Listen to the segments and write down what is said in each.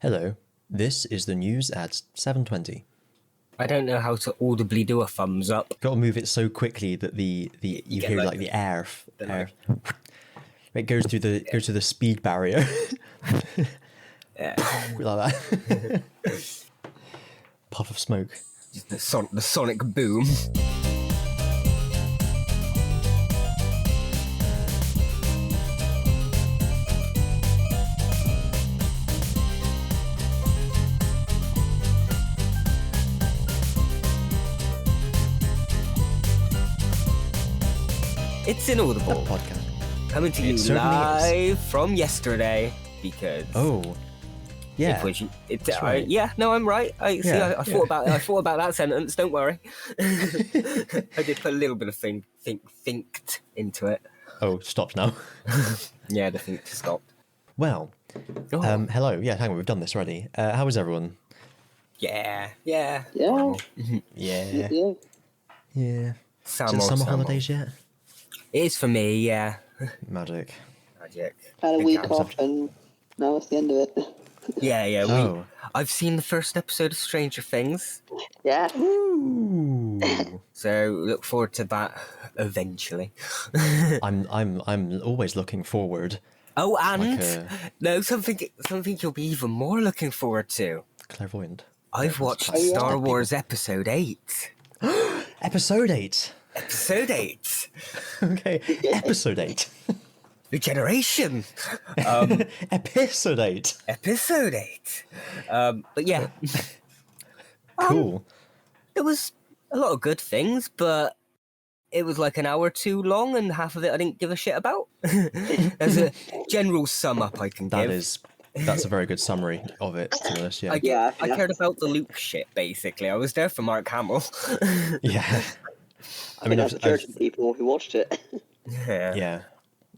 Hello, this is the news at 7:20. I don't know how to audibly do a thumbs up. Got to move it so quickly that you hear like the air. It goes through the speed barrier. Yeah. Like that. Puff of smoke. Just the sonic boom. It's Inaudible. Podcast. Coming to you live from yesterday because yeah, right. Yeah, no, I'm right. I thought about that sentence. Don't worry. I did put a little bit of thinked into it. Oh, stopped now. Yeah, the think stopped. Well, hello. Yeah, hang on, we've done this already. How is everyone? Yeah. Yeah. Summer holidays yet? It is for me, yeah. Magic. Magic. Had a week off and now it's the end of it. Yeah. I've seen the first episode of Stranger Things. Yeah. Ooh. So look forward to that eventually. I'm always looking forward. Oh, and no, something you'll be even more looking forward to. Clairvoyant. I've watched Star Wars Episode 8. Episode 8. Episode 8. Okay, Episode 8. Regeneration. Episode 8. Episode 8. But yeah. Cool. There was a lot of good things, but it was like an hour too long, and half of it I didn't give a shit about. There's a general sum up I can give. That's a very good summary of it, to be honest, yeah. I cared about the Luke shit, basically. I was there for Mark Hamill. Yeah. I mean, I've certain people who watched it. Yeah.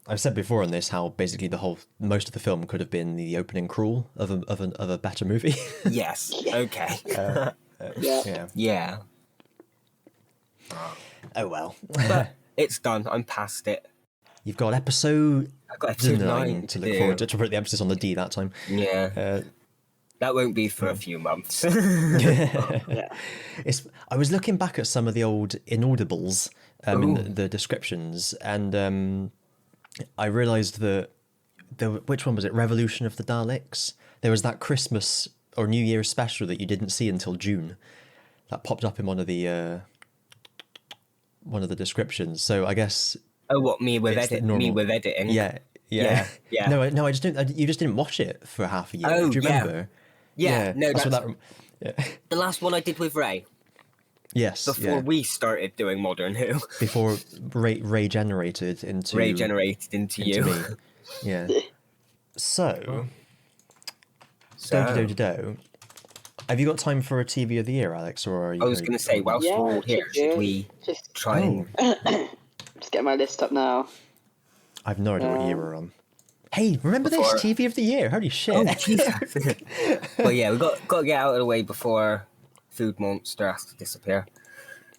I've said before on this how basically most of the film could have been the opening crawl of a better movie. Yes. Okay. Yeah. Oh well. But it's done. I'm past it. You've got episode 9 to look forward to put the emphasis on the D that time. Yeah. That won't be for a few months. Yeah. I was looking back at some of the old inaudibles in the descriptions, and I realised that which one was it? Revolution of the Daleks. There was that Christmas or New Year's special that you didn't see until June. That popped up in one of the descriptions. So I guess. Oh, what, me with editing? Yeah. No, I just didn't. You just didn't watch it for half a year. Oh, do you remember? Yeah. No, that's the last one I did with Ray. Yes. Before we started doing Modern Who. Before Ray generated into you. Me. Yeah. So. Do. Have you got time for a TV of the year, Alex, or are you? I was going to say, whilst we're all here, should we just try and just get my list up now? I've no idea what year we're on. Hey, remember this TV of the year? Holy shit! Oh, Jesus. Well, yeah, we got to get out of the way before Food Monster has to disappear.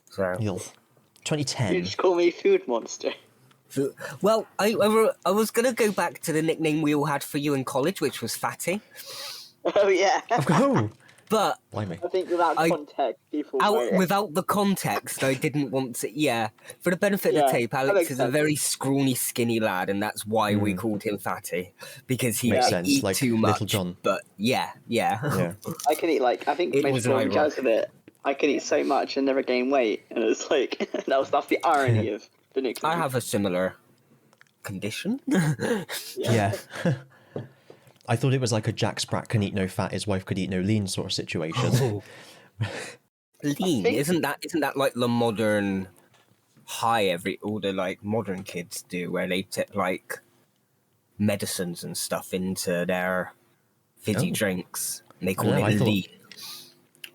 So 2010. You just call me Food Monster. Well, I was gonna go back to the nickname we all had for you in college, which was Fatty. Oh yeah. Oh. But I think without context, people without the context, I didn't want to. Yeah, for the benefit of the tape, Alex is a very scrawny, skinny lad, and that's why we called him Fatty, because he eat like too much. Little John. But yeah. I can eat I think most of it. I can eat so much and never gain weight, and it's like that's the irony of the nickname. I have a similar condition. Yeah. I thought it was like a Jack Sprat can eat no fat, his wife could eat no lean sort of situation. Lean, isn't that like the modern high all the like modern kids do, where they take like medicines and stuff into their fizzy drinks and they call it lean.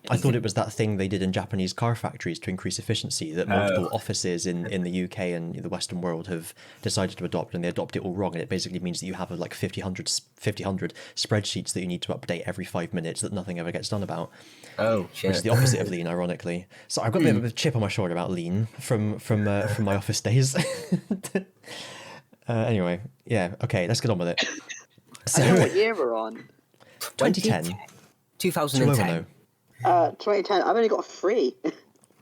I thought it was that thing they did in Japanese car factories to increase efficiency that multiple offices in the UK and the Western world have decided to adopt, and they adopt it all wrong. And it basically means that you have like 50-100 spreadsheets that you need to update every 5 minutes that nothing ever gets done about. Oh, shit. Which is the opposite of lean, ironically. So I've got a bit of a chip on my shoulder about lean from my office days. Anyway, yeah, okay, let's get on with it. So, I know what year we're on. 2010. 2010. 2010. I've only got 3.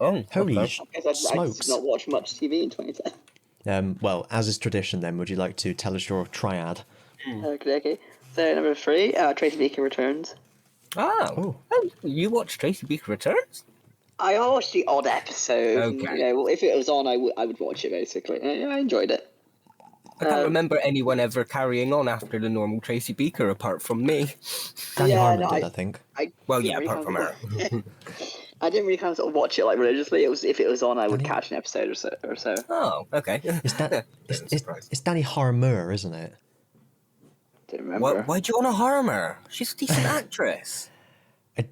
Oh, Holy okay. smokes. I did not watch much TV in 2010. Well, as is tradition, then, would you like to tell us your triad? Okay. So number 3, Tracy Beaker Returns. Oh, you watched Tracy Beaker Returns? I watched the odd episode. Okay. You know, if it was on, I would watch it basically. I enjoyed it. I can't remember anyone ever carrying on after the normal Tracy Beaker apart from me. Danny Harmon did, I think. Apart from her. I didn't really kind of sort of watch it like religiously. It was if it was on, I would catch an episode or so. Oh, okay. It's Danny Harmer, isn't it? Didn't remember. Why'd you want to harm her? She's a decent actress.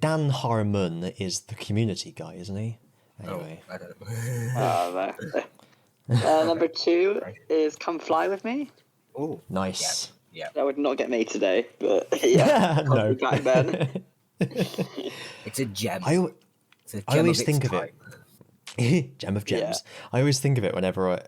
Dan Harmon is the Community guy, isn't he? Anyway. I don't know. Number 2 is Come Fly With Me. Oh, Nice. Yeah. That would not get me today, but yeah. No. Back then. It's a gem. I always think of type. it. Gem of gems. Yeah. I always think of it whenever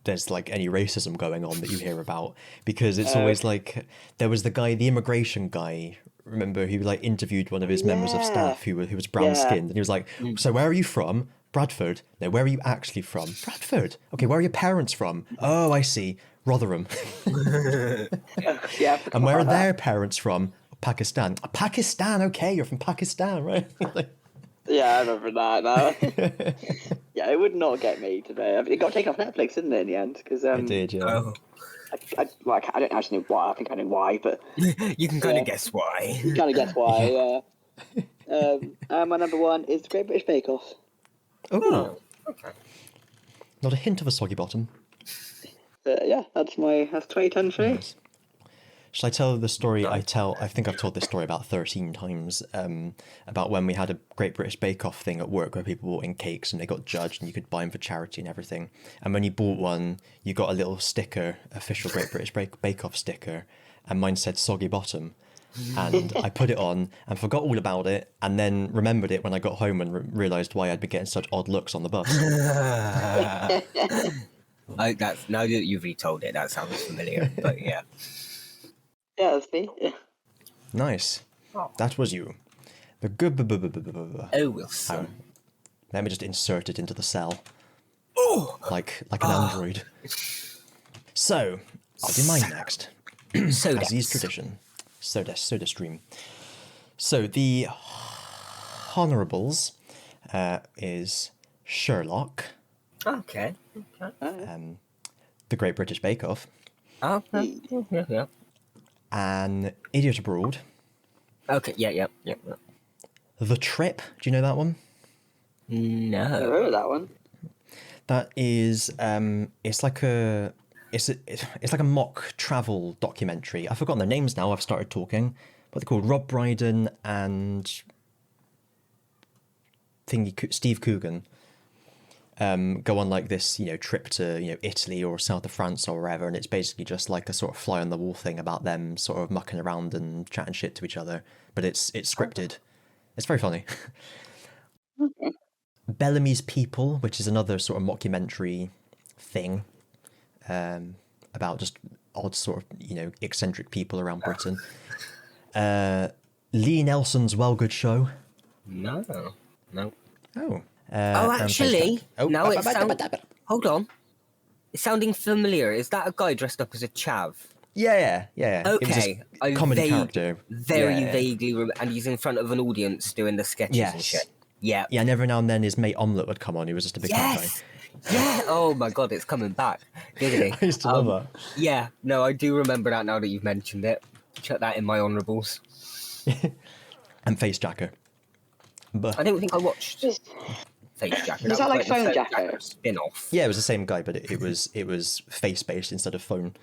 there's like any racism going on that you hear about, because it's always like there was the immigration guy. Remember, he like interviewed one of his members of staff who was brown skinned, and he was like, "So where are you from? Bradford. No, where are you actually from? Bradford. Okay, where are your parents from? Oh, I see. Rotherham. Yeah. And where are their parents from? Pakistan. Pakistan. Okay, you're from Pakistan, right? Yeah, I remember that now. Yeah, it would not get me today. It got taken off Netflix, didn't it, in the end? Because It did, yeah. Oh. I don't actually know why. I think I know why, but You can kind of guess why. you kind of guess why. And my number 1 is the Great British Bake Off. Oh, Okay. not a hint of a soggy bottom. Yeah, that's 2010 for me. Nice. Shall I tell the story I think I've told this story about 13 times, about when we had a Great British Bake Off thing at work where people brought in cakes and they got judged and you could buy them for charity and everything. And when you bought one, you got a little sticker, official Great British Bake Off sticker, and mine said soggy bottom. And I put it on and forgot all about it, and then remembered it when I got home and realised why I'd been getting such odd looks on the bus. Now that you've retold it, that sounds familiar. But yeah. Yeah, that's me. Yeah. Nice. That was you. The good. Oh, Wilson. Let me just insert it into the cell. Oh! Like an android. So, I'll do mine next. As is tradition. Soda stream. So, the Honourables is Sherlock, Okay. The Great British Bake Off, Okay. Yeah. and Idiot Abroad. Okay, yeah. The Trip, do you know that one? Never No. heard of that one. That is, it's like a mock travel documentary. I've forgotten their names now. I've started talking. What they're called? Rob Brydon and Steve Coogan. Go on like this, trip to Italy or south of France or wherever, and it's basically just like a sort of fly on the wall thing about them sort of mucking around and chatting shit to each other. But it's scripted. It's very funny. Okay. Bellamy's People, which is another sort of mockumentary thing, about just odd sort of eccentric people around Britain. Lee Nelson's Well Good Show. No. Oh. Actually, now it sounds... Hold on. It's sounding familiar. Is that a guy dressed up as a chav? Yeah. Okay. It was a comedy character. Very vaguely remember, and he's in front of an audience doing the sketches and shit. Yeah. Yeah, and every now and then his mate Omelette would come on. He was just a big guy. Yeah. Oh my god, it's coming back. Didn't I used to love that. Yeah. No, I do remember that now that you've mentioned it. Check that in my honourables. And Face Jacker. But I don't think I watched Face Jacker. Is that like Phone Jacker? Spin-off. yeah, it was the same guy, but it was face based instead of phone.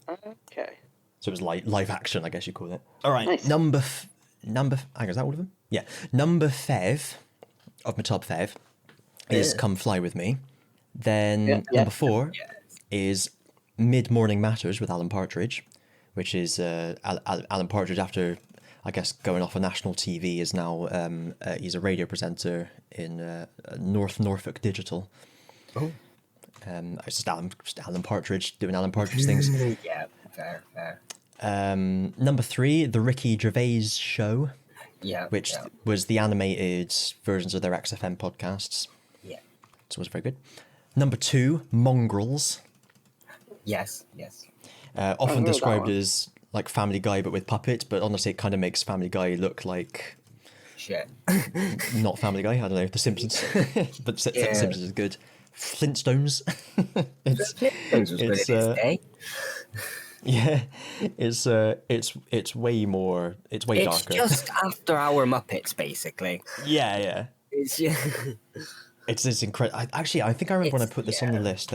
Okay. So it was live action, I guess you call it. All right, Nice. number. Hang on, is that all of them? Yeah, number 5 of my top 5 is Come Fly With Me. Then number 4 is Mid Morning Matters with Alan Partridge, which is Alan Partridge after, I guess, going off on national TV is now he's a radio presenter in Norfolk Digital. Oh. It's just Alan Partridge doing Alan Partridge things. Yeah, fair. Number 3, The Ricky Gervais Show, Yeah. which was the animated versions of their XFM podcasts. Yeah. So it was very good. Number 2, Mongrels. Yes. Often described as like Family Guy but with puppets, but honestly it kind of makes Family Guy look like Shit. not Family Guy. I don't know, The Simpsons, but The Simpsons is good. Flintstones. Flintstones was good in its day. Yeah, it's way more. It's way darker. It's just after our Muppets, basically. Yeah. It's It's incredible. I think I remember when I put this on the list.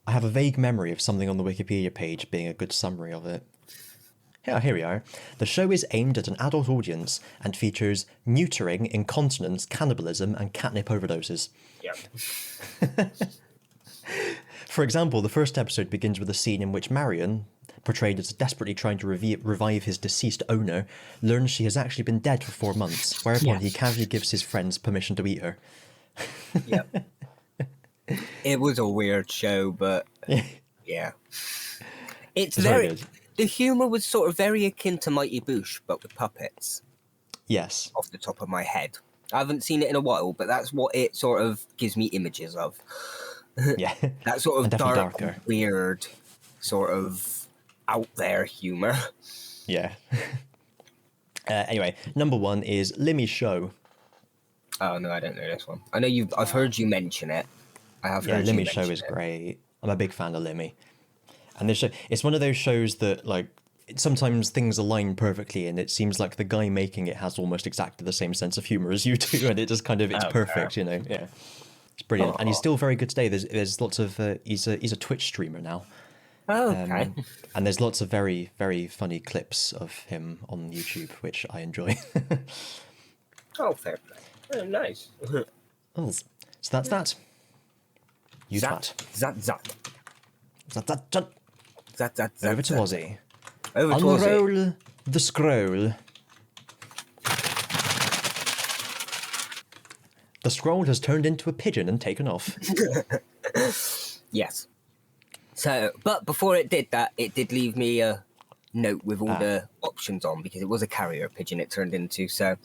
I have a vague memory of something on the Wikipedia page being a good summary of it. Yeah, here we are. The show is aimed at an adult audience and features neutering, incontinence, cannibalism, and catnip overdoses. Yeah. For example, the first episode begins with a scene in which Marion, portrayed as desperately trying to revive his deceased owner, learns she has actually been dead for 4 months, whereupon he casually gives his friends permission to eat her. Yep. It was a weird show, but yeah. It's very good. The humour was sort of very akin to Mighty Boosh, but with puppets. Yes. Off the top of my head. I haven't seen it in a while, but that's what it sort of gives me images of. Yeah. That sort of darker. Weird, sort of out there humour. Yeah. Anyway, number 1 is Limmy's Show. Oh no, I don't know this one. I know I've heard you mention it. I have heard Limmy's Show is great. I'm a big fan of Limmy. And this show, it's one of those shows that, like, sometimes things align perfectly, and it seems like the guy making it has almost exactly the same sense of humor as you do, and it just kind of it's perfect, you know. Yeah, it's brilliant, and he's still very good today. There's lots of he's a Twitch streamer now. Oh, okay. And there's lots of very, very funny clips of him on YouTube, which I enjoy. Oh, fair play. Oh, nice. So that's that. You Zat. Over to Ozzy. Over to Ozzy. Unroll the scroll. The scroll has turned into a pigeon and taken off. Yes. So, but before it did that, it did leave me a note with all the options on, because it was a carrier pigeon it turned into, so...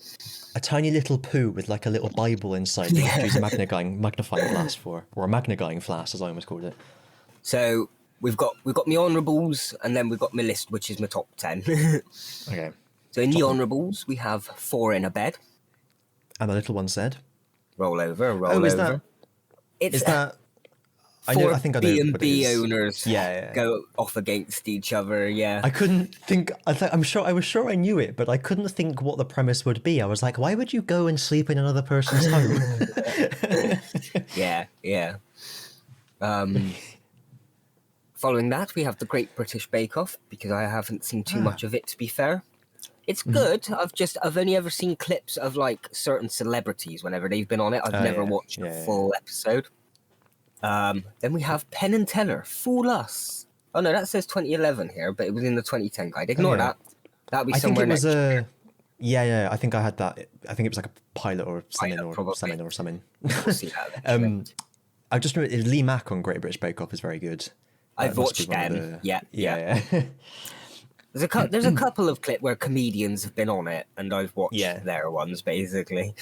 A tiny little poo with like a little Bible inside that you use a magnifying glass for, or a magnifying flash, as I almost called it. So, we've got my honourables, and then we've got my list, which is my top 10. Okay. So in the honourables, we have 4 in a bed. And the little one said... Roll over, roll over. Is that... I think I know B&B owners yeah. go off against each other, yeah. I couldn't think... I was sure I knew it, but I couldn't think what the premise would be. I was like, why would you go and sleep in another person's home? Yeah. Following that, we have the Great British Bake Off, because I haven't seen too much of it, to be fair. It's good. I've only ever seen clips of like certain celebrities whenever they've been on it. I've never watched a full episode. Then we have Penn and Teller, Fool Us. Oh no, that says 2011 here, but it was in the 2010 guide. Ignore that. That'll be somewhere next year. Yeah, I think I had that. I think it was like a pilot or something. We'll see that I just remember Lee Mack on Great British Bake Off is very good. I've watched them. Yeah. There's a couple of clips where comedians have been on it, and I've watched their ones, basically.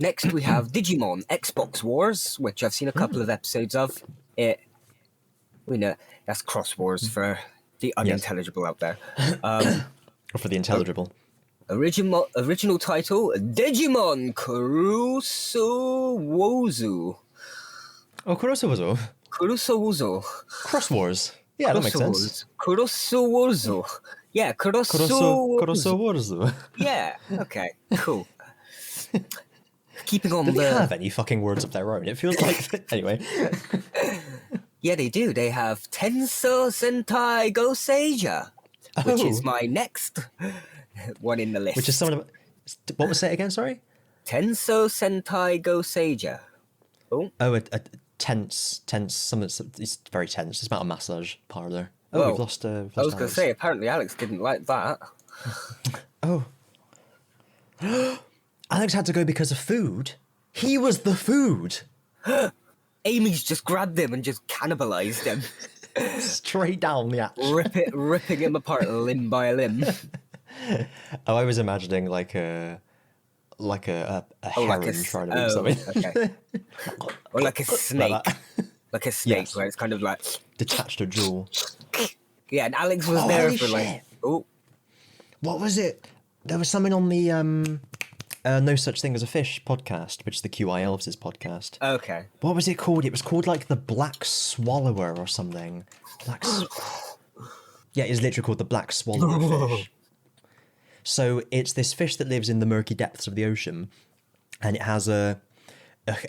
Next, we have Digimon Xbox Wars, which I've seen a couple of episodes of. We know that's Cross Wars for the unintelligible out there. Or for the intelligible. Original title, Digimon Kurusowozu. Oh, Kurosawazo. Cross Wars. Yeah, that makes sense. Kurosawazo. Yeah, Kurosawazo. Yeah, okay, cool. Keeping on Do they have any fucking words of their own? It feels like... Anyway. Yeah, they do. They have Tenso Sentai Go Seija, which is my next one in the list. Which is someone... What was it again, sorry? Tenso Sentai Go Seija. Oh, a tense, it's very tense. It's about a massage parlour. Oh, well, we've lost I was going to say, apparently Alex didn't like that. Oh. Alex had to go because of food? He was the food! Amy's just grabbed him and just cannibalized him. Straight down the hatch. Ripping him apart limb by limb. Oh, I was imagining like a heron trying to eat something. Okay. Or like a snake. Like a snake, Yes. where it's kind of like... Detached a jaw. Yeah, and Alex was there holy for like... shit. Oh, What was it? There was something on the No Such Thing as a Fish podcast, which is the QI Elves' podcast. okay. What was it called? It was called like the Black Swallower or something. Yeah, it's literally called the Black Swallower fish. So it's this fish that lives in the murky depths of the ocean, and it has an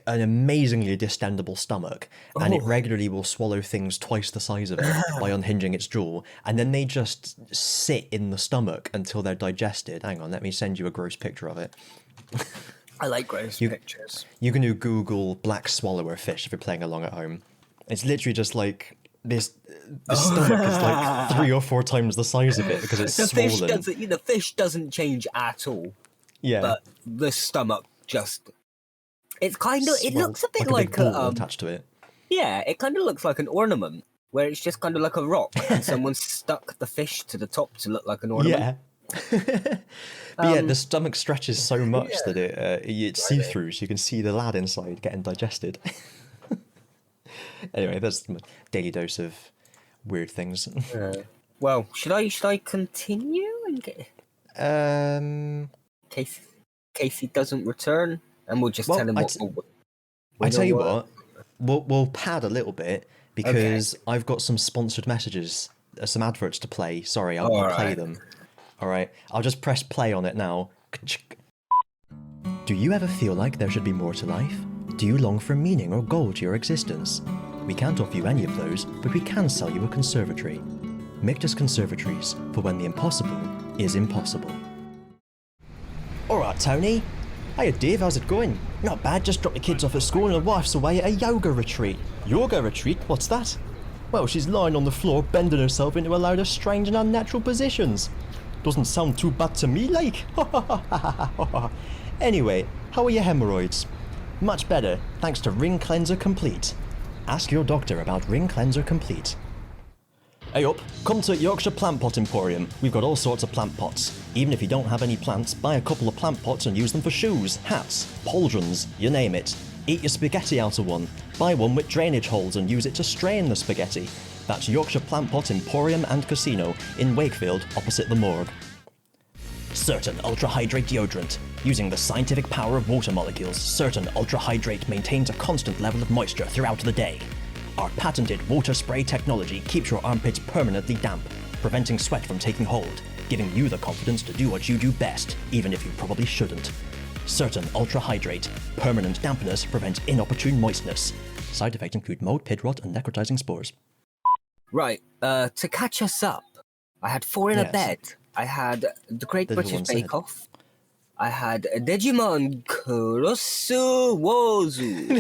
amazingly distendable stomach, and it regularly will swallow things twice the size of it by unhinging its jaw, and then they just sit in the stomach until they're digested. Hang on, let me send you a gross picture of it. I like gross pictures. You can do Google Black Swallower fish if you're playing along at home. It's literally just like this. The stomach is like 3 or 4 times the size of it because it's swollen. The fish doesn't change at all. Yeah, But the stomach just... It's kind of... It Swell- looks a bit like like a big ball attached to it. Yeah, it kind of looks like an ornament, where it's just kind of like a rock, and someone stuck the fish to the top to look like an ornament. Yeah. But yeah, the stomach stretches so much that it's see-through, so you can see the lad inside getting digested. Anyway, that's my daily dose of weird things. Well, should I continue and get... Casey doesn't return, and we'll just tell him what... I tell you what, we'll pad a little bit because I've got some sponsored messages, some adverts to play. Sorry, I'll play them. All right, I'll just press play on it now. Do you ever feel like there should be more to life? Do you long for meaning or goal to your existence? We can't offer you any of those, but we can sell you a conservatory. Mictus Conservatories, for when the impossible is impossible. Alright, Tony. Hiya, Dave, how's it going? Not bad, just dropped the kids off at school and the wife's away at a yoga retreat. Yoga retreat? What's that? Well, she's lying on the floor, bending herself into a load of strange and unnatural positions. Doesn't sound too bad to me, like. Anyway, how are your hemorrhoids? Much better, thanks to Ring Cleanser Complete. Ask your doctor about Ring Cleanser Complete. Hey up, come to Yorkshire Plant Pot Emporium. We've got all sorts of plant pots. Even if you don't have any plants, buy a couple of plant pots and use them for shoes, hats, pauldrons, you name it. Eat your spaghetti out of one. Buy one with drainage holes and use it to strain the spaghetti. That's Yorkshire Plant Pot Emporium and Casino in Wakefield, opposite the morgue. Certain Ultra Hydrate Deodorant. Using the scientific power of water molecules, Certain Ultra Hydrate maintains a constant level of moisture throughout the day. Our patented water spray technology keeps your armpits permanently damp, preventing sweat from taking hold, giving you the confidence to do what you do best, even if you probably shouldn't. Certain Ultra Hydrate. Permanent dampness prevents inopportune moistness. Side effects include mold, pit rot, and necrotizing spores. Right, to catch us up, I had 4 in a bed. I had The Great British Bake Off. I had Digimon Kurosu Wozu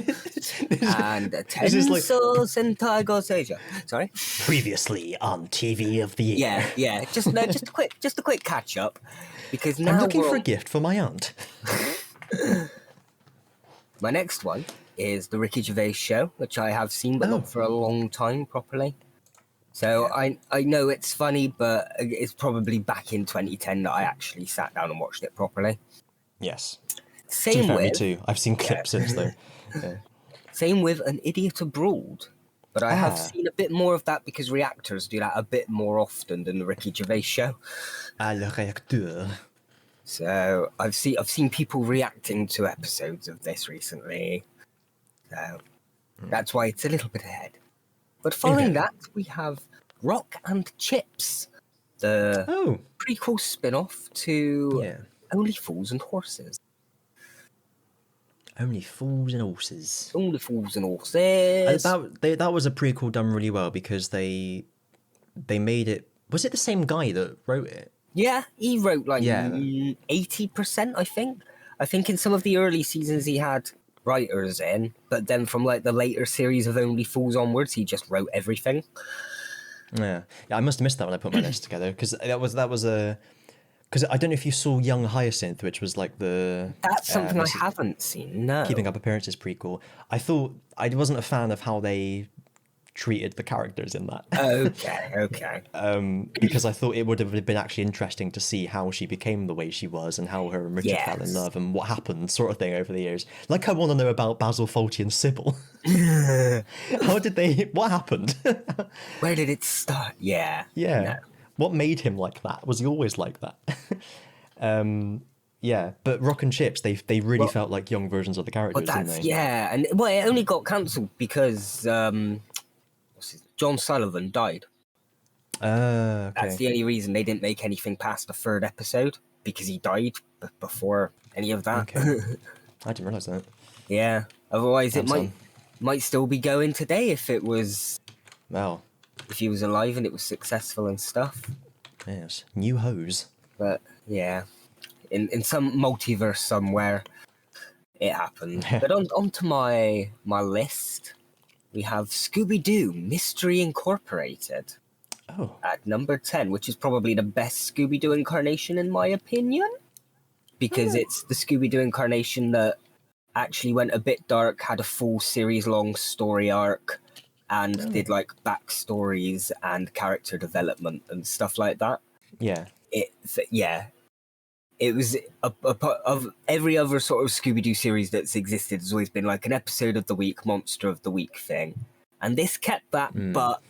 and Tensou Sentai Goseijo. Sorry. Previously on TV of the Year. Yeah. Just a quick catch up, because now I'm looking for a gift for my aunt. My next one is the Ricky Gervais show, which I have seen but not for a long time properly. So I know it's funny, but it's probably back in 2010 that I actually sat down and watched it properly. Yes. Same with... me too. I've seen clips since though. Yeah. Same with An Idiot Abroad. But I have seen a bit more of that because reactors do that a bit more often than the Ricky Gervais show. Le réacteur. So I've seen people reacting to episodes of this recently. So that's why it's a little bit ahead. But following that, we have Rock and Chips, the prequel spin-off to Only Fools and Horses. Only Fools and Horses. Only Fools and Horses. That was a prequel done really well because they made it... Was it the same guy that wrote it? Yeah, he wrote 80%, I think. I think in some of the early seasons he had writers in, but then from the later series of Only Fools onwards, he just wrote everything. Yeah, I must have missed that when I put my list together because that was a Because I don't know if you saw Young Hyacinth, which was like the... That's something I haven't seen, no. Keeping Up Appearances prequel. I thought... I wasn't a fan of how they treated the characters in that. Okay. Because I thought it would have been actually interesting to see how she became the way she was and how her and Richard fell in love and what happened, sort of thing, over the years. Like, I want to know about Basil Fawlty and Sybil. How did they... What happened? Where did it start? Yeah. No. What made him like that? Was he always like that? Yeah, but Rock and Chips, they really felt like young versions of the characters, didn't they? Yeah, and it only got cancelled because John Sullivan died. Okay. That's the only reason they didn't make anything past the 3rd episode, because he died before any of that. Okay. I didn't realise that. Yeah, otherwise it might still be going today if it was... Well... If he was alive and it was successful and stuff. Yes, new hose. But, yeah, in some multiverse somewhere, it happened. But on to my list, we have Scooby-Doo Mystery Incorporated. Oh. At number 10, which is probably the best Scooby-Doo incarnation in my opinion. Because it's the Scooby-Doo incarnation that actually went a bit dark, had a full series-long story arc, and did like backstories and character development and stuff like that. Yeah. It was a part of every other sort of Scooby-Doo series that's existed. Has always been like an episode of the week, monster of the week thing, and this kept that, but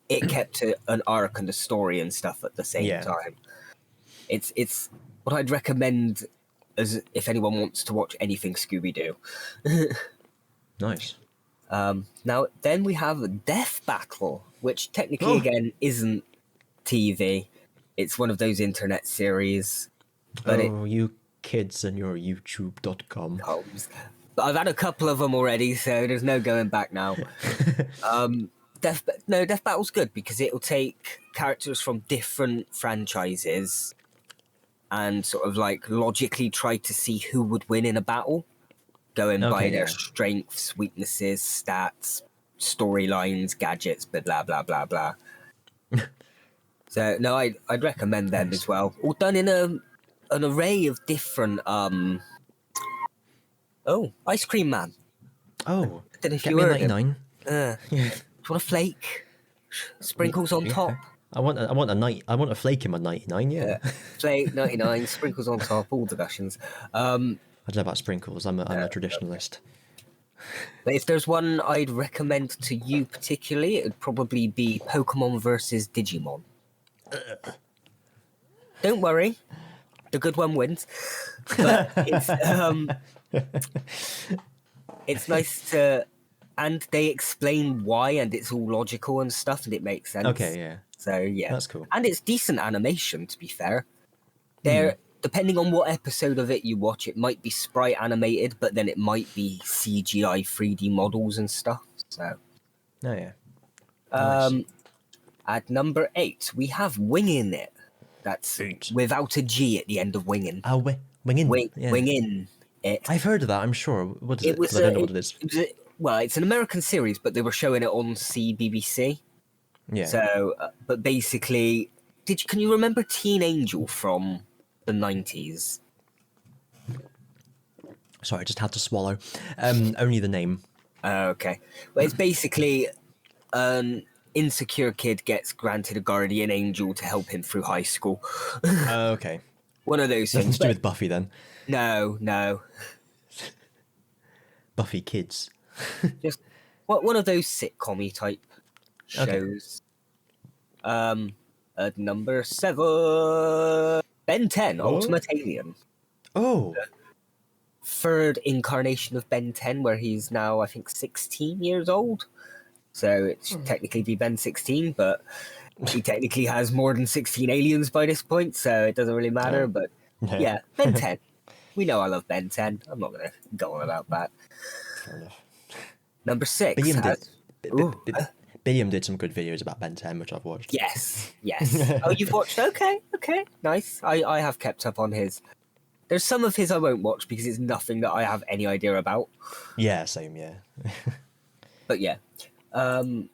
it kept an arc and a story and stuff at the same time. It's what I'd recommend as if anyone wants to watch anything Scooby-Doo. Nice. Now, then we have Death Battle, which technically, again, isn't TV. It's one of those internet series. But you kids and your YouTube.com. But I've had a couple of them already, so there's no going back now. Death Battle's good because it'll take characters from different franchises and sort of like logically try to see who would win in a battle. Going by their strengths, weaknesses, stats, storylines, gadgets, blah, blah, blah, blah. So, no, I'd recommend them as well. All done in an array of different... Ice Cream Man. Oh, I don't know if get you me a heard 99. Do you want a flake? Sprinkles on top? I want a flake in my 99, yeah. Flake, 99, sprinkles on top, all the Gushins. I don't know about sprinkles. I'm a traditionalist. But if there's one I'd recommend to you particularly, it would probably be Pokemon versus Digimon. Don't worry, the good one wins. But it's nice to, and they explain why, and it's all logical and stuff, and it makes sense. Okay, yeah. So yeah, that's cool. And it's decent animation, to be fair. Depending on what episode of it you watch, it might be sprite animated, but then it might be CGI 3D models and stuff. So, yeah. Nice. At number 8, we have Wingin' It. That's without a G at the end of Wingin'. Oh, Wingin'. Wingin' It. I've heard of that. I'm sure. What is it? I don't know what it is. Well, it's an American series, but they were showing it on CBBC. Yeah. So, but basically, can you remember Teen Angel from the 90s? Sorry, I just had to swallow. Only the name. Okay. Well, it's basically an insecure kid gets granted a guardian angel to help him through high school. Okay. One of those Nothing things. to do with Buffy then. No. Buffy Kids. Just one of those sitcom-y type shows. Okay. At number 7, Ben 10, Ultimate Alien. Oh. The third incarnation of Ben 10, where he's now, I think, 16 years old. So it should technically be Ben 16, but he technically has more than 16 aliens by this point, so it doesn't really matter. But yeah, Ben 10. We know I love Ben 10. I'm not going to go on about that. Fair enough. Number 6. Billiam did some good videos about Ben 10, which I've watched. Yes. Oh, you've watched? Okay, nice. I have kept up on his. There's some of his I won't watch because it's nothing that I have any idea about. Yeah, same, yeah. But yeah. 1,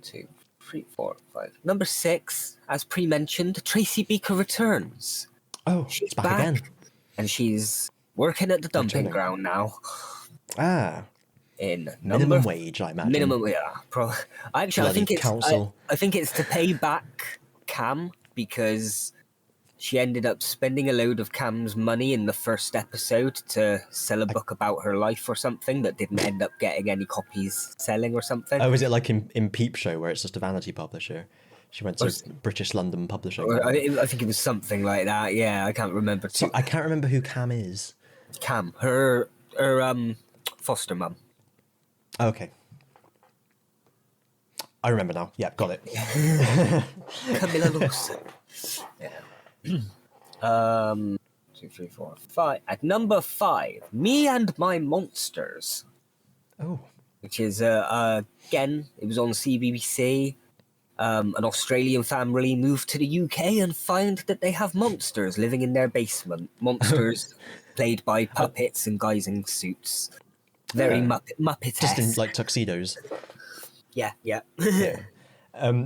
2, 3, 4, 5. Number 6, as pre-mentioned, Tracy Beaker returns. Oh, she's it's back again. And she's working at the dumping ground now. Ah. In minimum wage, I imagine. Minimum, yeah. Actually, I think it's to pay back Cam, because she ended up spending a load of Cam's money in the first episode to sell a book about her life or something that didn't end up getting any copies selling or something. Oh, is it like in Peep Show where it's just a vanity publisher? She went to British London Publishing. I think it was something like that. Yeah, I can't remember. So I can't remember who Cam is. Cam, her foster mum. Okay. I remember now. Yeah, got it. Camilla Lawson. Yeah. 2, 3, 4, 5. At number 5, Me and My Monsters. Oh. Which is, again, it was on CBBC. An Australian family moved to the UK and find that they have monsters living in their basement. Monsters played by puppets and guys in suits. Very Muppet-esque. Just in, like, tuxedos. Yeah. Yeah.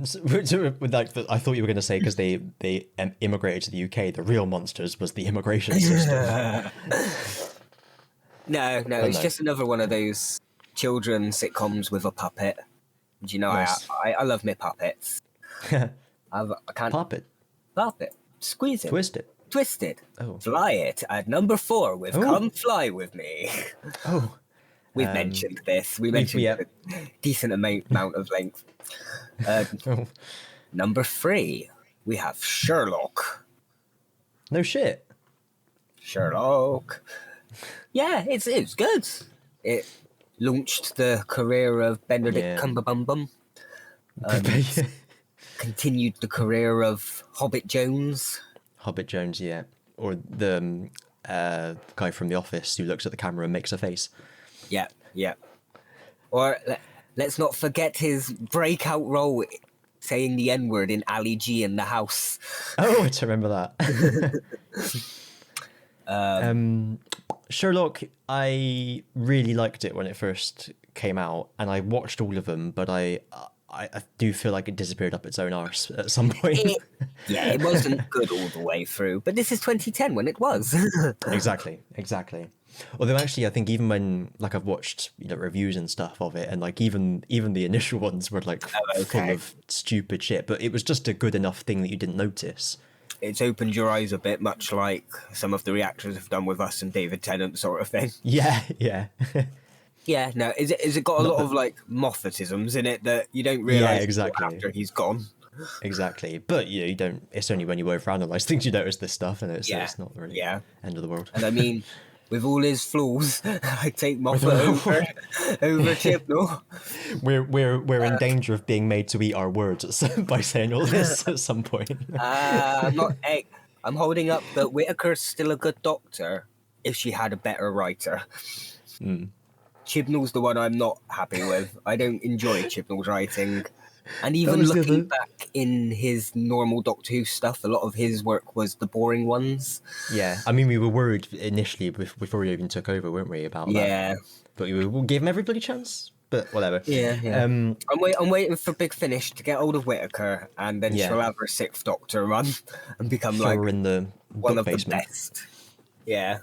So with like, I thought you were going to say because they immigrated to the UK, the real monsters was the immigration system. No, it's just another one of those children sitcoms with a puppet. Do you know, nice. I love my puppets. I can't... Puppet? Squeeze it. Twist it. Oh. Fly it. At number 4 with Come Fly With Me. Oh. We've mentioned this. We mentioned a decent amount of length. Number 3, we have Sherlock. No shit. Sherlock. Yeah, it's good. It launched the career of Benedict Cumberbatch. Continued the career of Hobbit Jones. Yeah. Or the guy from The Office who looks at the camera and makes a face. Yeah. Or let's not forget his breakout role saying the N-word in Ali G in The House. Oh, I remember that. Sherlock, I really liked it when it first came out, and I watched all of them, but I do feel like it disappeared up its own arse at some point. It wasn't good all the way through, but this is 2010 when it was. Exactly. Although actually, I think even when I've watched reviews and stuff of it, and even the initial ones were full of stupid shit, but it was just a good enough thing that you didn't notice. It's opened your eyes a bit, much like some of the reactors have done with us and David Tennant sort of thing. Yeah. Yeah, no, is it got a lot of Moffatisms in it that you don't realise after he's gone? Exactly, but you don't. It's only when you overanalyze things you notice this stuff, and it's not really end of the world. And I mean, with all his flaws, I take Moffat over Chibnall. We're in danger of being made to eat our words by saying all this at some point. I'm holding up that Whittaker's still a good doctor if she had a better writer. Chibnall's the one I'm not happy with. I don't enjoy Chibnall's writing. And even looking back in his normal Doctor Who stuff, a lot of his work was the boring ones. Yeah, I mean, we were worried initially before we even took over, weren't we, about that? Yeah. But we'll give him everybody a chance, but whatever. Yeah. I'm waiting for Big Finish to get hold of Whittaker, and then she'll have her 6th Doctor run and become in the one of basement. The best. Yeah.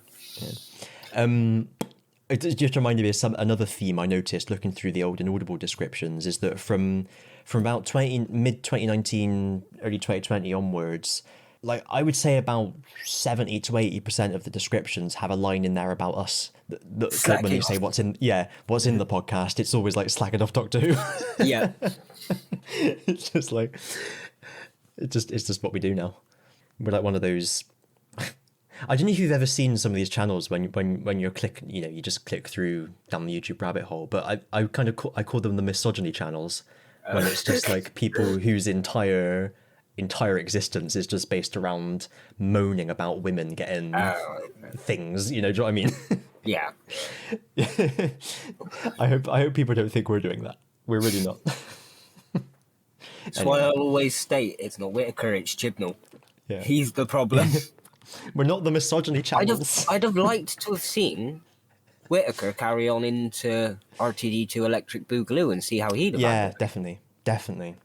It just reminded me of another theme I noticed looking through the old Inaudible descriptions is that from about mid 2019, early 2020 onwards, I would say about 70 to 80% of the descriptions have a line in there about us. That when you say what's in the podcast, it's always slacking off Doctor Who. Yeah. It's just it's just what we do now. We're one of those. I don't know if you've ever seen some of these channels when you're clicking, you just click through down the YouTube rabbit hole. But I call them the misogyny channels, when it's just people whose entire existence is just based around moaning about women getting things. Do you know what I mean? Yeah. I hope people don't think we're doing that. We're really not. That's why I always state it's not Whittaker, it's Chibnall. Yeah. He's the problem. We're not the misogyny channels. I'd have liked to have seen Whittaker carry on into RTD2 Electric Boogaloo and see how he'd have handled it. Definitely.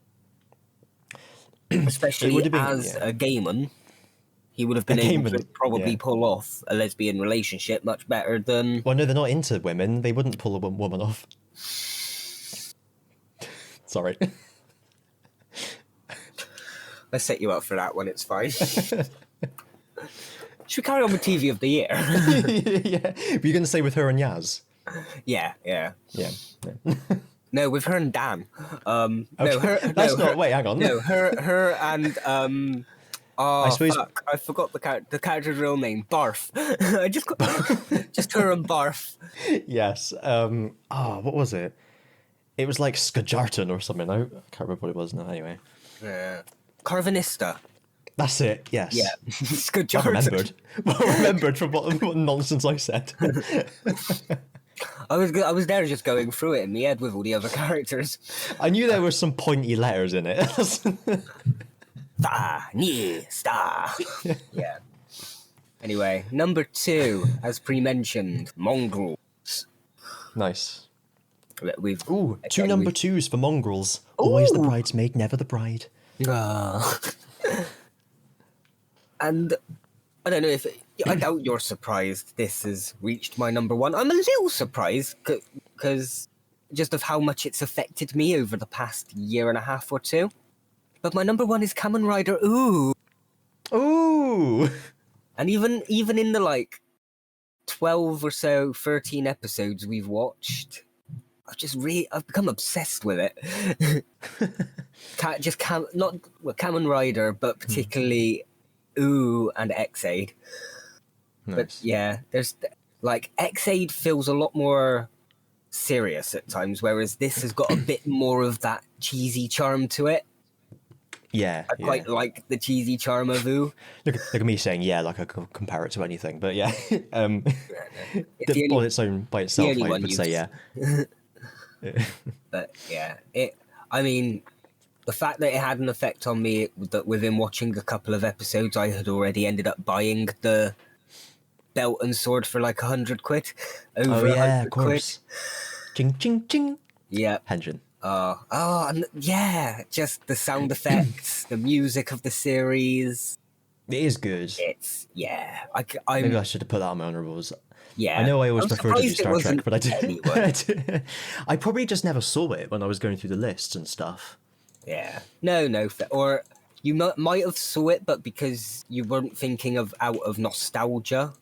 Especially as a gayman, He would have been able to probably yeah. pull off a lesbian relationship much better than... Well, no, they're not into women. They wouldn't pull a woman off. Sorry. I set you up for that one, it's fine. Should we carry on with TV of the year? Yeah. Were you going to say with her and Yaz? Yeah. Yeah. No, with her and Dan. Okay. Wait, hang on. No, her and I suppose fuck, I forgot the character's real name. Barf. I just her and Barf. Yes. What was it? It was like Skajartan or something. I can't remember what it was now. Anyway. Yeah. Carvanista. That's it. Yes. Yeah. Skajartan. I remembered from what nonsense I said. I was there just going through it in my head with all the other characters. I knew there were some pointy letters in it. Star. Yeah. Anyway, number 2, as pre-mentioned, Mongrels. Nice. We've 2 number 2s for Mongrels. Always the bridesmaid, never the bride. And I don't know if... I doubt you're surprised this has reached my number 1. I'm a little surprised because just of how much it's affected me over the past year and a half or 2. But my number 1 is Kamen Rider Ooh. And even in the 12 or so, 13 episodes we've watched, I've become obsessed with it. Kamen Rider, but particularly Ooh and X-Aid. Nice. But yeah, there's X-Aid feels a lot more serious at times, whereas this has got a bit more of that cheesy charm to it. Yeah, I quite like the cheesy charm of Ooh. Look at me saying yeah, like I could compare it to anything, but yeah, on its own by itself, I would say yeah. But yeah, I mean, the fact that it had an effect on me, that within watching a couple of episodes, I had already ended up buying the belt and sword for like £100. Over of course. Ching ching ching. Yeah. Henshin. Yeah, just the sound effects, the music of the series. It is good. It's maybe I should have put that on my honorables. Yeah, I know I always prefer to do Star Trek, but I did. I probably just never saw it when I was going through the lists and stuff. Yeah, no, or you might have saw it, but because you weren't thinking out of nostalgia,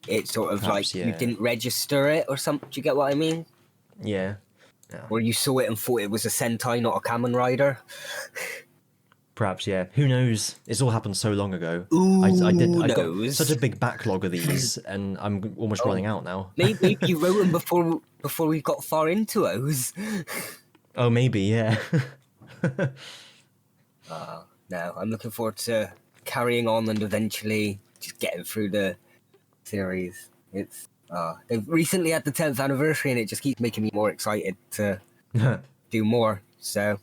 it's sort of perhaps, you didn't register it or something. Do you get what I mean? Yeah. Or you saw it and thought it was a Sentai, not a Kamen Rider. Perhaps, yeah. Who knows? It's all happened so long ago. I got such a big backlog of these, and I'm almost running out now. Maybe you wrote them before we got far into those. Oh, maybe, yeah. No, I'm looking forward to carrying on and eventually just getting through the series. It's they've recently had the 10th anniversary, and it just keeps making me more excited to do more. So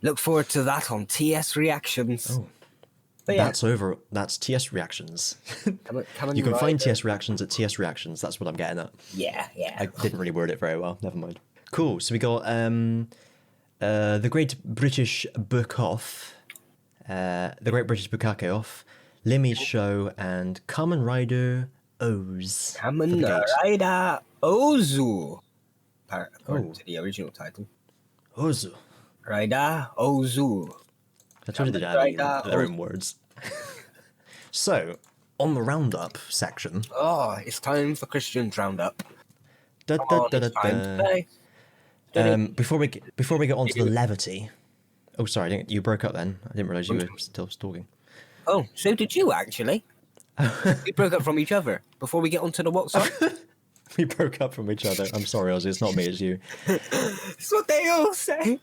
look forward to that on TS Reactions. Oh, that's over. That's TS Reactions. You can find TS Reactions at TS Reactions. That's what I'm getting at. Yeah. I didn't really word it very well. Never mind. Cool. So we got the Great British Book Off, the Great British Bukake Off, Limmy's Show, and Kamen Rider Oz. Kamen Rider Ozu. According to the original title. Ozu. Rider Ozu. I told you they had their own words. So, on the roundup section. Oh, it's time for Kristian's roundup. Before we get on to the levity. Oh, sorry, you broke up then. I didn't realise you were still talking. Oh, so did you actually? We broke up from each other before we get onto the WhatsApp. We broke up from each other. I'm sorry, Ozzy. It's not me. It's you. That's what they all say.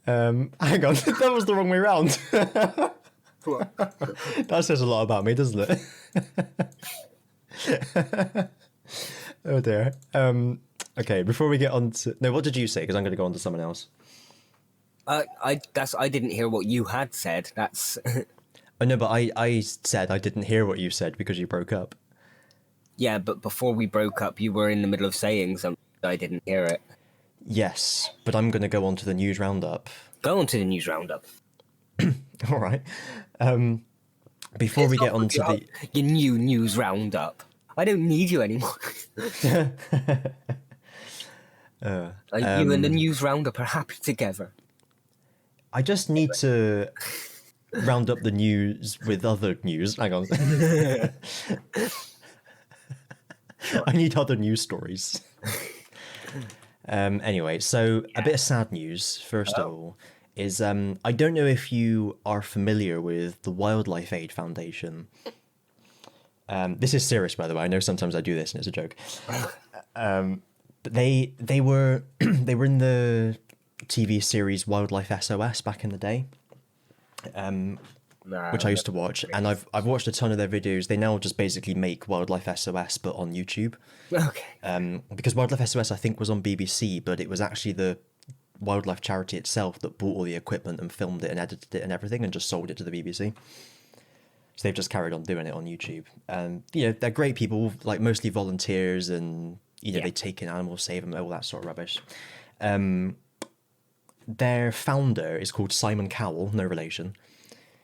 Hang on. That was the wrong way round. That says a lot about me, doesn't it? Oh dear. Okay. Before we get on to what did you say? Because I'm going to go on to someone else. I didn't hear what you had said. That's. Oh no, but I said I didn't hear what you said because you broke up. Yeah, but before we broke up, you were in the middle of saying something. I didn't hear it. Yes, but I'm going to go on to the news roundup. Go on to the news roundup. All right. before we get on to the your new news roundup, I don't need you anymore. You and the news roundup are happy together. I just need to round up the news with other news. Hang on. I need other news stories. Anyway, so a bit of sad news, first of all, is I don't know if you are familiar with the Wildlife Aid Foundation. This is serious, by the way. I know sometimes I do this and it's a joke. But they were they were in the TV series Wildlife SOS back in the day, which I used to watch, and I've watched a ton of their videos. They now just basically make Wildlife SOS, but on YouTube. Okay. Because Wildlife SOS, I think, was on BBC, but it was actually the wildlife charity itself that bought all the equipment and filmed it and edited it and everything and just sold it to the BBC. So they've just carried on doing it on YouTube. You know, they're great people, like mostly volunteers, and they take in animals, save them, all that sort of rubbish. Their founder is called Simon Cowell, no relation.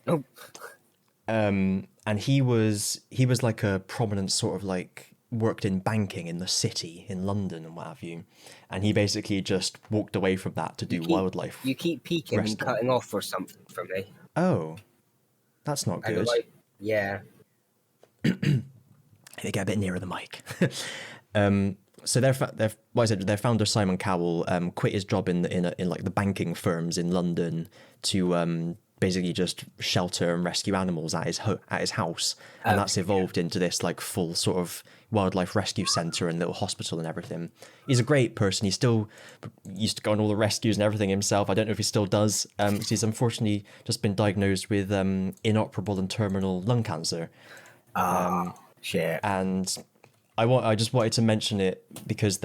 Oh. And he was like a prominent sort of like worked in banking in the city in London and what have you, and he basically just walked away from that to do wildlife. You keep peeking and cutting off or something from me. Oh, that's not good. Yeah. They get a bit nearer the mic. So their founder Simon Cowell quit his job in like the banking firms in London to basically just shelter and rescue animals at his house, and that's evolved into this like full sort of wildlife rescue centre and little hospital and everything. He's a great person. He still used to go on all the rescues and everything himself. I don't know if he still does. He's unfortunately just been diagnosed with inoperable and terminal lung cancer. Shit. And I just wanted to mention it because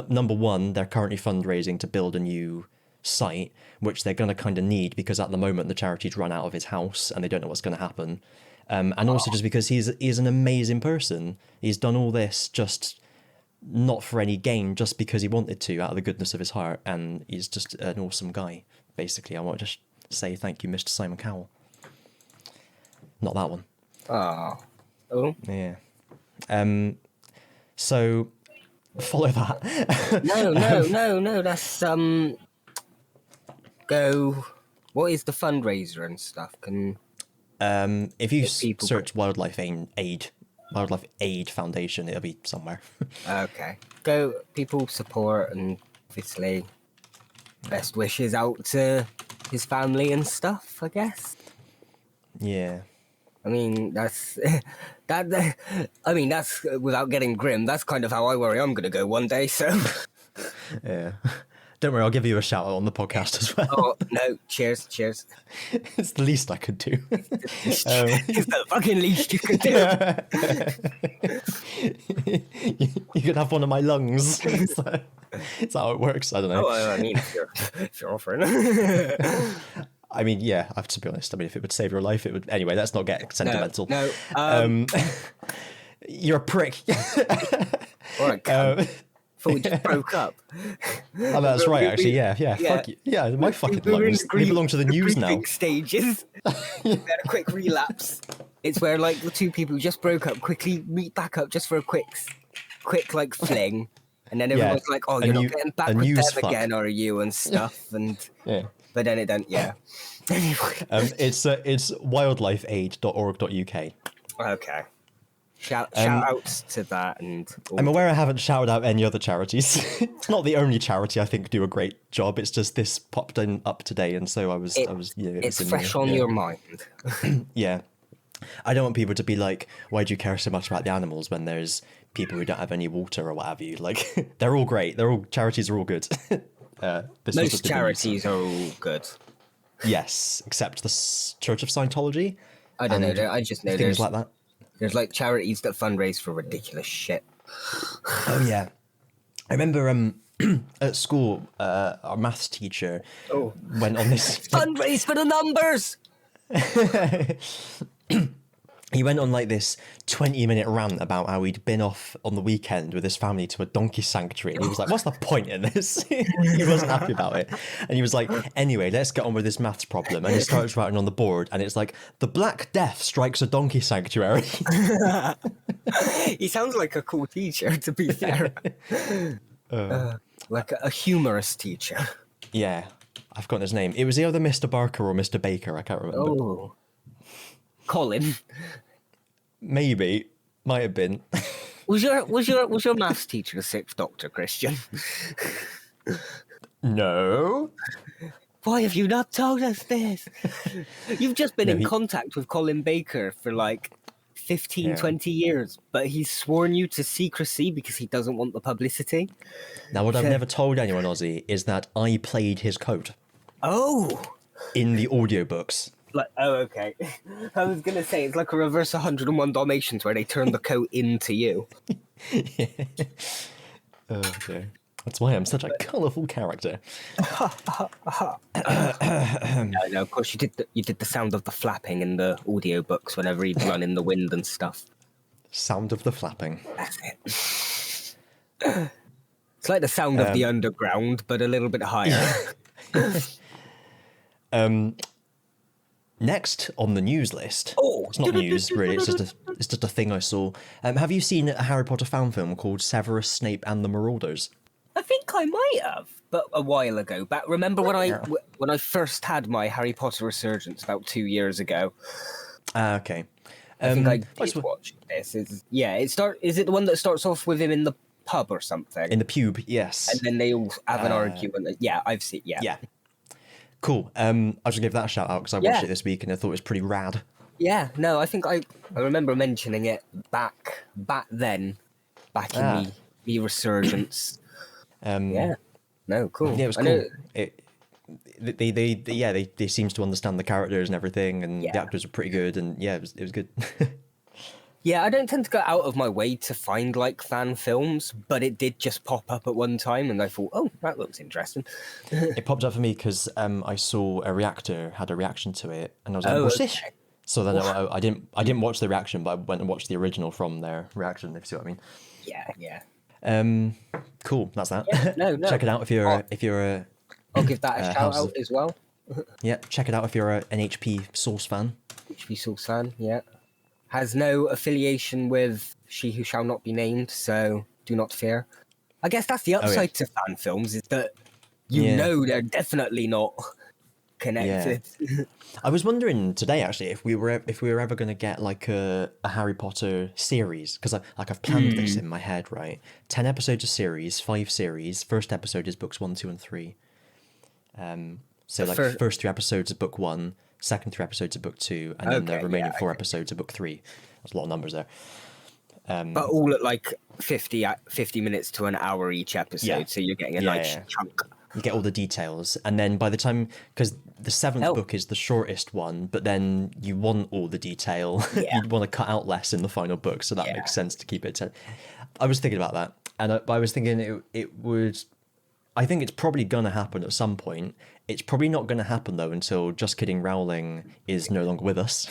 number one, they're currently fundraising to build a new site, which they're going to kind of need because at the moment the charity's run out of his house and they don't know what's going to happen. And also just because he's an amazing person. He's done all this just not for any gain, just because he wanted to out of the goodness of his heart. And he's just an awesome guy, basically. I want to just say thank you, Mr. Simon Cowell. Not that one. Oh. Yeah. So follow that. No. That's go. What is the fundraiser and stuff? If you search Wildlife Aid Foundation, it'll be somewhere. Okay. Go, people support, and obviously best wishes out to his family and stuff, I guess. Yeah. I mean, that's that's without getting grim. That's kind of how I worry I'm going to go one day. So. Yeah. Don't worry, I'll give you a shout out on the podcast as well. Oh no! Cheers. It's the least I could do. It's the fucking least you could do. You could have one of my lungs. It's how it works. I don't know. Oh, I mean, if you're offering. I mean, yeah. I have to be honest. I mean, if it would save your life, it would. Anyway, let's not get sentimental. No. You're a prick. All right. Before we just broke up. Oh, that's right, actually. Yeah. Fuck you. Yeah, my fucking lungs. They belong to the news now. Stages. We had a quick relapse. It's where like the two people who just broke up quickly meet back up just for a quick like fling, and then everyone's like, "Oh, you're not getting back with them again, are you?" and stuff. And but then it don't. Yeah. Anyway. It's wildlifeaid.org.uk. Okay. Shout outs to that, and I'm aware I haven't shouted out any other charities. It's not the only charity I think do a great job. It's just this popped up today, and so I was. It's fresh on your mind. Yeah, I don't want people to be like, "Why do you care so much about the animals?" when there's people who don't have any water or what have you. Like, they're all great. Charities are all good. Most charities are all good. Yes, except the Church of Scientology. I don't know. I just know things like that. There's like charities that fundraise for ridiculous shit. Oh yeah, I remember at school our maths teacher went on this fundraise for the numbers. he went on like this 20-minute rant about how he'd been off on the weekend with his family to a donkey sanctuary. And he was like, what's the point in this? He wasn't happy about it. And he was like, anyway, let's get on with this maths problem. And he starts writing on the board and it's like, the Black Death strikes a donkey sanctuary. He sounds like a cool teacher, to be fair. Like a humorous teacher. Yeah, I've forgotten his name. It was either Mr. Barker or Mr. Baker. I can't remember. Oh. Colin. Maybe. Might have been. Was your maths teacher the Sixth Doctor, Kristian? No. Why have you not told us this? You've just been in contact with Colin Baker for like 15, 20 years, but he's sworn you to secrecy because he doesn't want the publicity. Now, what I've never told anyone, Ozzy, is that I played his coat. Oh. In the audiobooks. Like, oh, okay. I was going to say, it's like a reverse 101 Dalmatians where they turn the coat into you. Yeah. Oh, dear. That's why I'm such a colourful character. No, of course, you did the sound of the flapping in the audiobooks whenever he'd run in the wind and stuff. Sound of the flapping. That's it. It's like the sound of the underground, but a little bit higher. Next on the news list. Oh, it's not news really. It's just a thing I saw. Have you seen a Harry Potter fan film called Severus, Snape, and the Marauders? I think I might have, but a while ago. Back, remember when I first had my Harry Potter resurgence about 2 years ago? Okay. I think I did watch this. Is it the one that starts off with him in the pub or something? In the pube, yes. And then they all have an argument. Yeah, I've seen. Yeah. Cool. I'll just give that a shout out because I watched it this week and I thought it was pretty rad. Yeah, no, I think I remember mentioning it back then, in the resurgence. Yeah, no, cool. Yeah, it was cool. They seems to understand the characters and everything, and the actors are pretty good, and it was good. Yeah, I don't tend to go out of my way to find like fan films, but it did just pop up at one time, and I thought, oh, that looks interesting. It popped up for me because I saw a reactor had a reaction to it, and I was like, what's this? So then I didn't watch the reaction, but I went and watched the original from their reaction, if you see what I mean. Yeah. Cool. That's that. Yeah, no. Check it out if you're I'll give that a shout out as well. Yeah, check it out if you're an HP Source fan. HP Source fan, yeah. Has no affiliation with She Who Shall Not Be Named, so do not fear. I guess that's the upside to fan films, is that you know they're definitely not connected. Yeah. I was wondering today actually if we were ever going to get like a Harry Potter series, because I've planned this in my head, right? 10 episodes a series, 5 series. First episode is books 1, 2, and 3. So like first 3 episodes of book 1, second 3 episodes of book 2, and then the remaining 4 episodes of book 3. That's a lot of numbers there. But all at like 50 minutes to an hour each episode, so you're getting a nice chunk. You get all the details, and then by the time, because the 7th book is the shortest one, but then you want all the detail. You want to cut out less in the final book, so that makes sense to keep it. I was thinking about that, and I was thinking it would. I think it's probably gonna happen at some point. It's probably not gonna happen though until Just Kidding Rowling is no longer with us,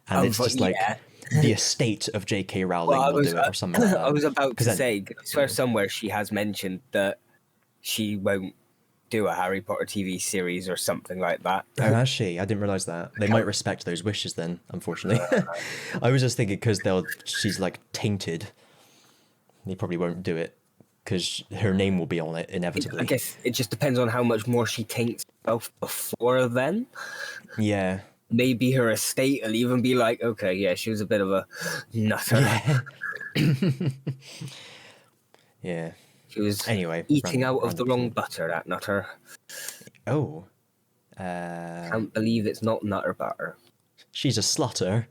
and it's just like the estate of J.K. Rowling will do it or something like that. I was about to say, I swear somewhere she has mentioned that she won't do a Harry Potter TV series or something like that. Oh, has she? I didn't realise that. They might respect those wishes then, unfortunately. I was just thinking because she's like tainted, they probably won't do it because her name will be on it inevitably. I guess it just depends on how much more she taints herself before then. Yeah. Maybe her estate will even be like, okay, yeah, she was a bit of a nutter. Yeah. She was eating out of the wrong butter, that nutter. Oh. Can't believe it's not nutter butter. She's a slutter.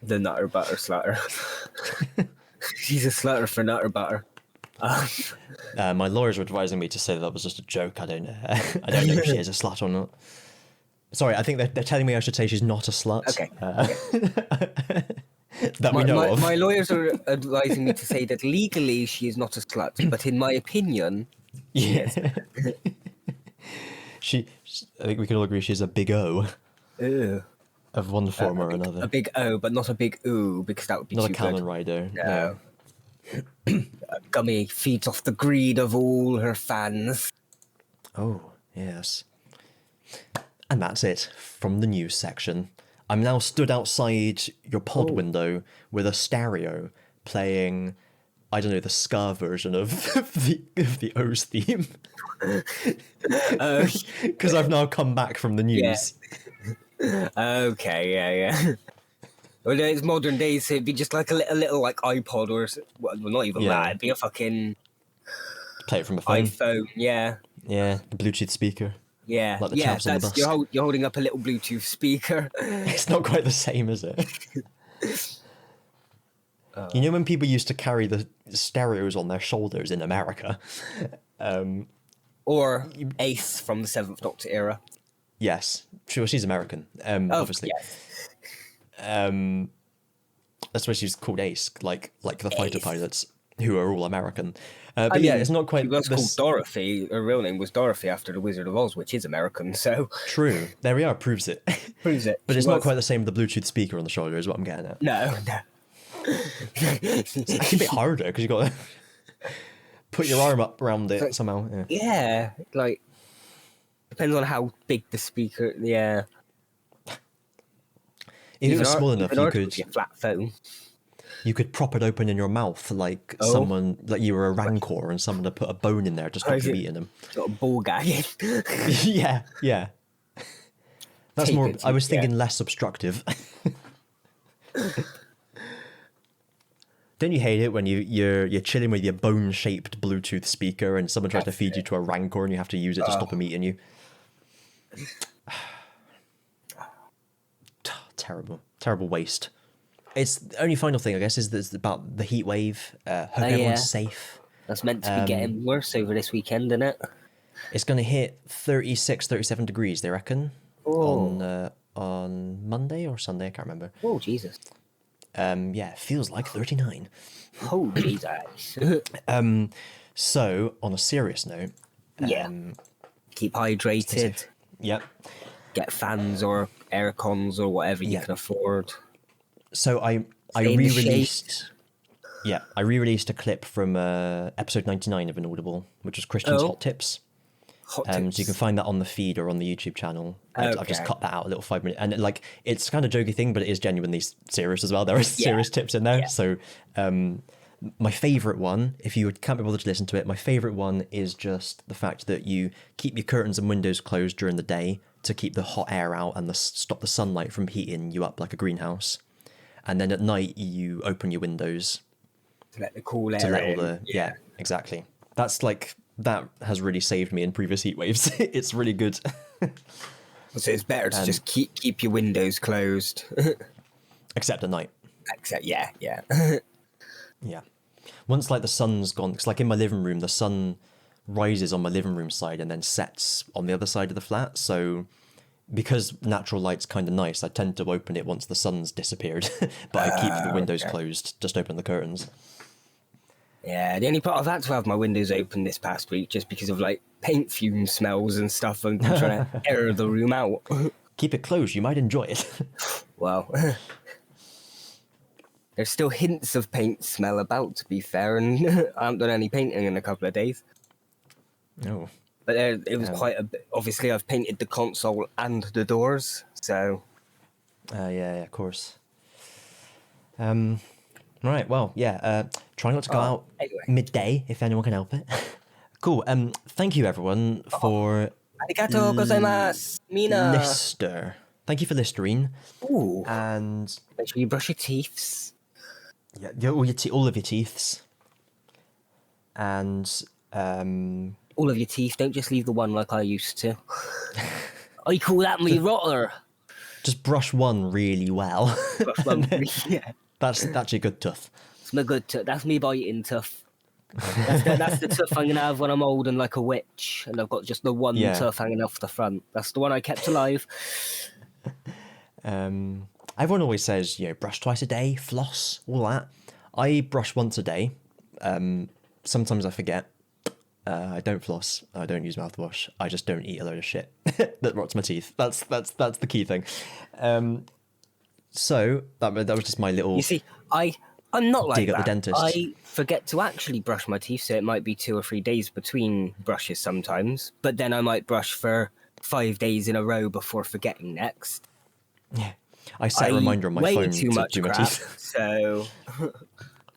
The nutter butter slutter. She's a slutter for nutter butter. My lawyers were advising me to say that was just a joke. I don't know if she is a slut or not. Sorry, I think they're telling me I should say she's not a slut. Okay. That we know of. My lawyers are advising me to say that legally she is not a slut, but in my opinion, yes. I think we can all agree she's a big O. Ew. of one form or another. A big O, but not a big ooh, because that would be Not too a Kamen good. Rider. No. Gummy feeds off the greed of all her fans. Oh, yes. And that's it from the news section. I'm now stood outside your pod window with a stereo playing, I don't know, the ska version of the O's theme. Because I've now come back from the news. Yeah. Okay, yeah. Well, it's modern days, so it'd be just like a little like iPod or well, not even that. It'd be a fucking play it from a phone. iPhone. Yeah. Yeah, the Bluetooth speaker. Yeah, like the chaps on the bus. You're holding up a little Bluetooth speaker. It's not quite the same, is it? You know when people used to carry the stereos on their shoulders in America? Or Ace from the Seventh Doctor era. Yes, sure, she's American, obviously. Yes. That's why she's called Ace, like the fighter pilots, who are all American. But I mean, it's not quite. She was called Dorothy. Her real name was Dorothy after the Wizard of Oz, which is American. So true. There we are. Proves it. Proves it. But it's not quite the same with the Bluetooth speaker on the shoulder, is what I'm getting at. No. It's a bit harder because you got to put your arm up around it somehow. Yeah, like depends on how big the speaker. Yeah. If it was small enough, you could a flat phone. You could prop it open in your mouth like someone, like you were a rancor and someone had put a bone in there to stop you eating them. Got a ball gag. Yeah. That's more. I was thinking less obstructive. Don't you hate it when you're chilling with your bone-shaped Bluetooth speaker and someone tries to feed you to a rancor and you have to use it to stop him eating you? Terrible waste. It's the only final thing, I guess, is that about the heat wave. Hope everyone's safe. That's meant to be getting worse over this weekend, isn't it? It's going to hit 36, 37 degrees, they reckon, on Monday or Sunday, I can't remember. Oh, Jesus. It feels like 39. Oh, Jesus. So, on a serious note... keep hydrated. Yep. Get fans or air cons or whatever you can afford. So I re-released... Yeah, I re-released a clip from episode 99 of Inaudible, which was Kristian's Hot Tips. Hot tips. So you can find that on the feed or on the YouTube channel. I've just cut that out a little 5 minutes. And like, it's kind of jokey thing, but it is genuinely serious as well. There are serious tips in there. Yeah. So my favourite one, if you can't be bothered to listen to it, my favourite one is just the fact that you keep your curtains and windows closed during the day to keep the hot air out and stop the sunlight from heating you up like a greenhouse. And then at night, you open your windows. To let the cool air to let in. All the, yeah, exactly. That's like... That has really saved me in previous heat waves. It's really good. So it's better to just keep your windows closed. Except at night. Yeah. Yeah. Once like the sun's gone, because like in my living room, the sun rises on my living room side and then sets on the other side of the flat. So because natural light's kind of nice, I tend to open it once the sun's disappeared. But I keep the windows closed, just open the curtains. Yeah, the only part I've had to have my windows open this past week just because of like paint fume smells and stuff and trying to air the room out. Keep it closed, you might enjoy it. Well, there's still hints of paint smell about, to be fair, and I haven't done any painting in a couple of days. Oh. But it was quite a bit. Obviously, I've painted the console and the doors, so... Yeah, of course. Right, well, try not to go out midday if anyone can help it. Cool. Thank you, everyone, for... Arigatou gozaimasu, Mina. Lister. Thank you for Listerine. Ooh. And... Make sure you brush your teeths. Yeah, all of your teeths. And... All of your teeth. Don't just leave the one like I used to. I call that me rotter. Just brush one really well. Brush one yeah. That's your good tooth. It's my good tooth. That's me biting tooth. That's the tooth I'm going to have when I'm old and like a witch. And I've got just the one tooth hanging off the front. That's the one I kept alive. Everyone always says, brush twice a day, floss, all that. I brush once a day. Sometimes I forget. I don't floss. I don't use mouthwash. I just don't eat a load of shit that rots my teeth. That's the key thing. So that was just my little. You see, I'm not like dig that. Up the dentist. I forget to actually brush my teeth, so it might be 2 or 3 days between brushes sometimes. But then I might brush for 5 days in a row before forgetting next. Yeah, I set a reminder on my phone too to much do my crap, teeth. So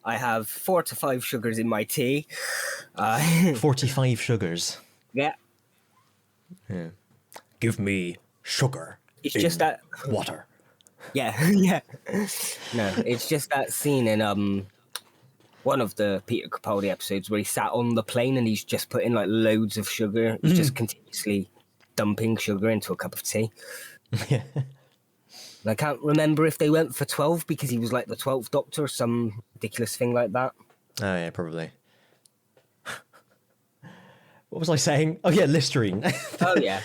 I have 4 to 5 sugars in my tea. 45 sugars. Yeah. Give me sugar. It's just that water. Yeah, yeah. No, it's just that scene in one of the Peter Capaldi episodes where he sat on the plane and he's just putting like loads of sugar. He's just continuously dumping sugar into a cup of tea. Yeah. And I can't remember if they went for 12 because he was like the 12th Doctor or some ridiculous thing like that. Oh yeah, probably. What was I saying? Oh yeah, Listerine. Oh yeah.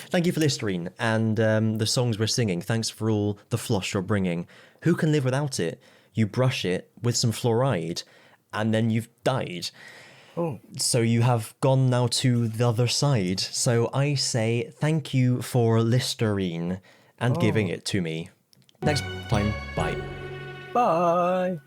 Thank you for Listerine and the songs we're singing. Thanks for all the floss you're bringing. Who can live without it? You brush it with some fluoride, and then you've died. Oh. So you have gone now to the other side. So I say thank you for Listerine and giving it to me. Next time, bye. Bye.